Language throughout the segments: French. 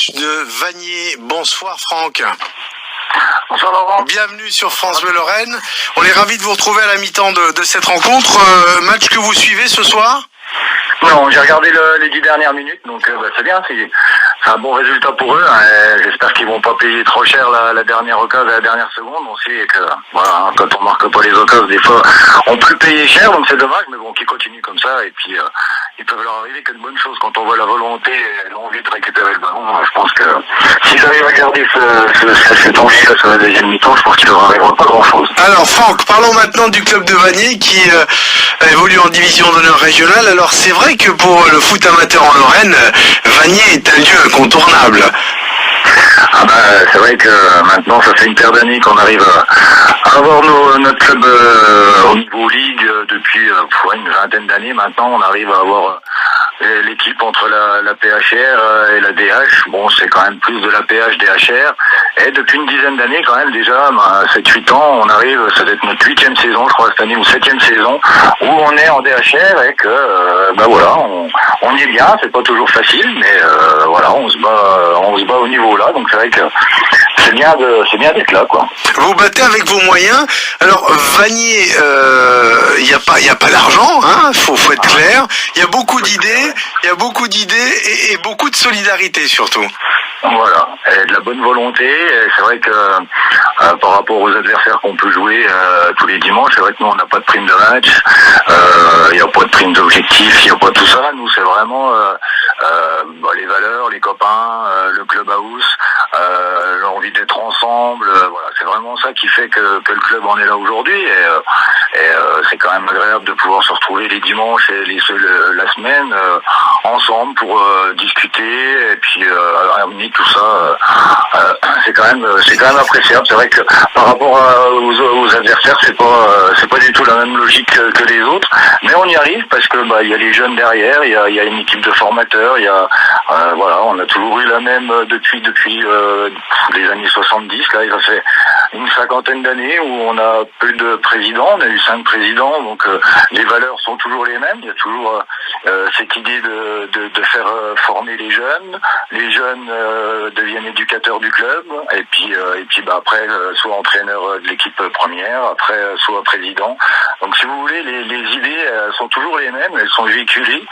coach de Vanier. Bonsoir Franck. Bonsoir Laurent. Bienvenue sur France Bleu Lorraine. On est ravis de vous retrouver à la mi-temps de cette rencontre. Match que vous suivez ce soir ? Non, j'ai regardé les 10 dernières minutes, donc c'est bien, c'est un bon résultat pour eux. J'espère qu'ils vont pas payer trop cher la dernière occasion, la dernière seconde. On sait que voilà, quand on marque pas les occasions, des fois, on peut payer cher, donc c'est dommage, mais bon, qu'ils continuent comme ça, et puis ils peuvent leur arriver que de bonnes choses quand on voit la volonté et l'envie de récupérer le ballon. Je pense que s'ils arrivent à garder cette envie-là sur la deuxième mi-temps, je pense qu'il leur arrivera pas grand-chose. Alors Franck, parlons maintenant du club de Vanier qui évolue en division d'honneur régionale. Alors c'est vrai que pour le foot amateur en Lorraine, Vanier est un lieu incontournable. Ah bah, c'est vrai que maintenant ça fait une paire d'années qu'on arrive à avoir notre club au niveau ligue depuis une vingtaine d'années. Maintenant on arrive à avoir l'équipe entre la PHR et la DH. Bon, c'est quand même plus de la PH DHR. Et depuis une dizaine d'années quand même déjà, 7-8 ans, on arrive, ça doit être notre 8e saison, je crois, cette année, ou 7e saison, où on est en DHR et que voilà, on y est bien, c'est pas toujours facile, mais voilà, on se bat au niveau là, donc c'est vrai que c'est bien d'être là, quoi. Vous battez avec vos moyens. Alors Vanier, il y a pas d'argent, hein, faut être clair. Il y a beaucoup d'idées, et beaucoup de solidarité surtout. Voilà, et de la bonne volonté. Et c'est vrai que par rapport aux adversaires qu'on peut jouer tous les dimanches, c'est vrai que nous on n'a pas de prime de match, il n'y a pas de prime d'objectif, il n'y a pas tout ça. Nous c'est vraiment les valeurs, les copains, le clubhouse, l'envie d'être ensemble. Voilà, c'est vraiment ça qui fait que le club en est là aujourd'hui. Et c'est quand même agréable de pouvoir se retrouver les dimanches et la semaine ensemble pour discuter et puis amener tout ça. C'est quand même appréciable. C'est vrai que par rapport aux adversaires, c'est pas du tout la même logique que les autres, mais on y arrive parce que il y a les jeunes derrière, il y a une équipe de formateurs, il y a voilà, on a toujours eu la même depuis les années 70. Là, il a fait une cinquantaine d'années où on a plus de présidents, on a eu 5 présidents, donc les valeurs sont toujours les mêmes. Il y a toujours cette idée de faire former les jeunes deviennent éducateurs du club, et puis après soit entraîneur de l'équipe première, après soit président. Donc si vous voulez, les idées sont toujours les mêmes, elles sont véhiculées,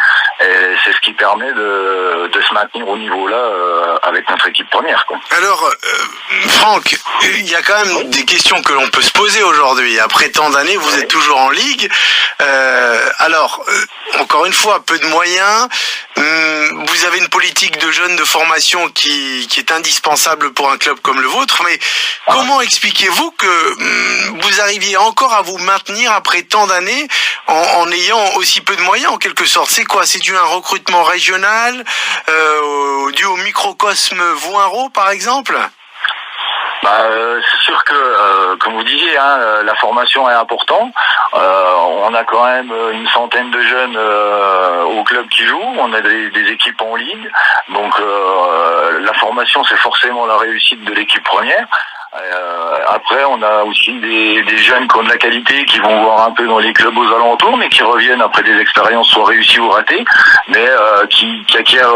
et c'est ce qui permet de se maintenir au niveau là avec notre équipe première, quoi. Alors Franck, il y a quand même des questions que l'on peut se poser aujourd'hui. Après tant d'années, vous êtes toujours en ligue. Alors, encore une fois, peu de moyens. Vous avez une politique de jeunes de formation qui est indispensable pour un club comme le vôtre. Mais comment expliquez-vous que vous arriviez encore à vous maintenir après tant d'années en ayant aussi peu de moyens en quelque sorte? C'est quoi? C'est dû à un recrutement régional, dû au microcosme Voinro par exemple? C'est sûr que, comme vous disiez, la formation est importante. On a quand même une centaine de jeunes au club qui jouent. On a des équipes en ligue. Donc la formation, c'est forcément la réussite de l'équipe première. Après, on a aussi des jeunes qui ont de la qualité, qui vont voir un peu dans les clubs aux alentours, mais qui reviennent après des expériences soit réussies ou ratées, mais qui acquièrent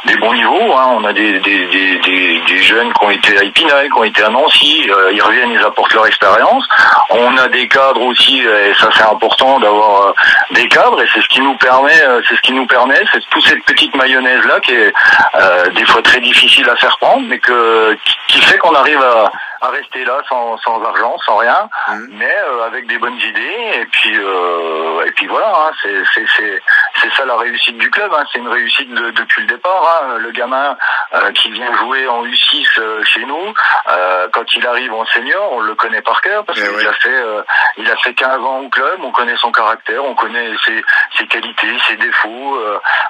des bons niveaux. On a des jeunes qui ont été à Épinal, qui ont été à Nancy, ils reviennent, ils apportent leur expérience. On a des cadres aussi, et ça c'est important d'avoir des cadres, et c'est ce qui nous permet, c'est toute cette petite mayonnaise là qui est des fois très difficile à faire prendre, mais qui fait qu'on arrive à rester là sans argent, sans rien, mais avec des bonnes idées, et puis voilà, c'est ça la réussite du club, c'est une réussite depuis le départ. Le gamin qui vient jouer en U6 chez nous, quand il arrive en senior, on le connaît par cœur parce qu'il a fait 15 ans au club, on connaît son caractère, on connaît ses qualités, ses défauts,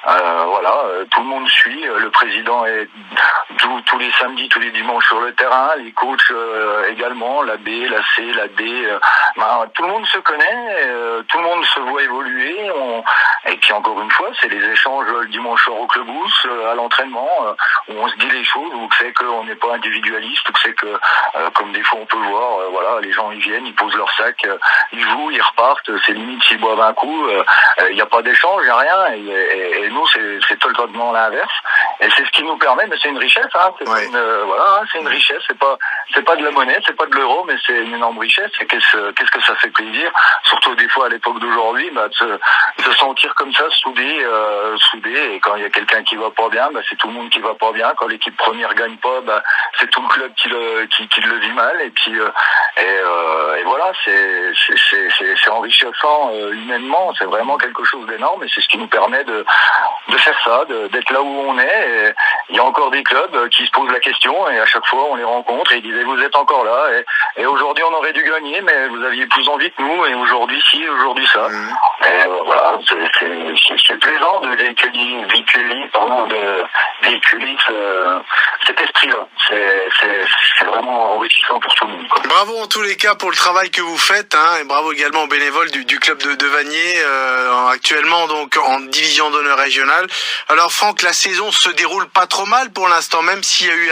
voilà, tout le monde suit, le président est tous les samedis, tous les dimanches sur le terrain, les coachs également, la B, la C, la D, tout le monde se connaît, tout le monde se voit évoluer, Et puis encore une fois, c'est les échanges le dimanche soir au clubhouse, à l'entraînement, où on se dit les choses, où c'est qu'on n'est pas individualiste, où c'est que, comme des fois on peut voir, voilà, les gens ils viennent, ils posent leur sac, ils jouent, ils repartent, c'est limite s'ils boivent un coup, il n'y a pas d'échange, il n'y a rien, et nous c'est totalement l'inverse. Et c'est ce qui nous permet, mais c'est une richesse, hein, c'est voilà, c'est une richesse, c'est pas de la monnaie, c'est pas de l'euro, mais c'est une énorme richesse. Et qu'est-ce que ça fait plaisir, surtout des fois à l'époque d'aujourd'hui, de se sentir comme ça, soudé, et quand il y a quelqu'un qui va pas bien, c'est tout le monde qui va pas bien. Quand l'équipe première gagne pas, c'est tout le club qui le vit mal. Et puis et voilà, c'est enrichissant humainement, c'est vraiment quelque chose d'énorme, et c'est ce qui nous permet de faire ça, d'être là où on est. Et il y a encore des clubs qui se posent la question, et à chaque fois on les rencontre et ils disaient vous êtes encore là, et aujourd'hui on aurait dû gagner, mais vous aviez plus envie que nous, et aujourd'hui ci, aujourd'hui ça. Et voilà, c'est plaisant de véhiculer cet esprit-là. C'est vraiment enrichissant pour tout le monde, quoi. Bravo en tous les cas pour le travail que vous faites, hein, et bravo également aux bénévoles du club de Vanier, actuellement donc en division d'honneur régionale. Alors Franck, la saison se déroule pas trop mal pour l'instant, même s'il y a eu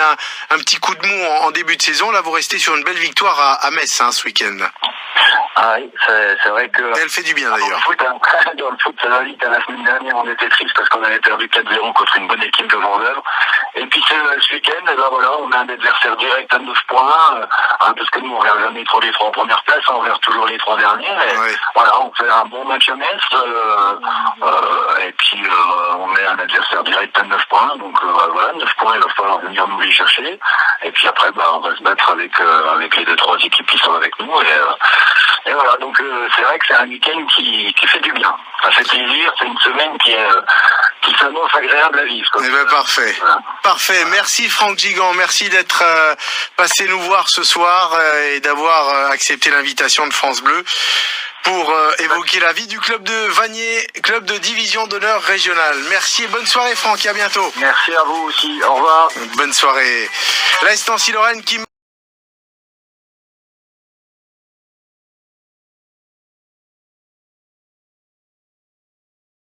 un petit coup de mou en début de saison. Là, vous restez sur une belle victoire à Metz, hein, ce week-end. Ah oui, c'est vrai que... Elle fait du bien d'ailleurs. Dans le foot, ça va vite. La semaine dernière, on était triste parce qu'on avait perdu 4-0 contre une bonne équipe de Vendœuvre. Et puis ce week-end, voilà, on a un adversaire direct à 9 points, parce que nous, on regarde jamais trop les 3 premières places, on regarde toujours les 3 dernières. Et voilà, on fait un bon match à Metz, et puis on met un adversaire direct à 9 points. Donc voilà, 9 points, il va falloir venir nous les chercher. Et puis après, on va se battre avec les 2-3 équipes qui sont avec nous. Et voilà, donc c'est vrai que c'est un week-end qui fait du bien. Ça fait plaisir, c'est une semaine qui s'annonce agréable à vivre. Eh ben parfait. Voilà. Parfait. Merci Franck Gigant, merci d'être passé nous voir ce soir et d'avoir accepté l'invitation de France Bleu pour évoquer la vie du club de Vanier, club de division d'honneur régionale. Merci et bonne soirée Franck, à bientôt. Merci à vous aussi, au revoir. Bonne soirée. La Estancier Lorraine qui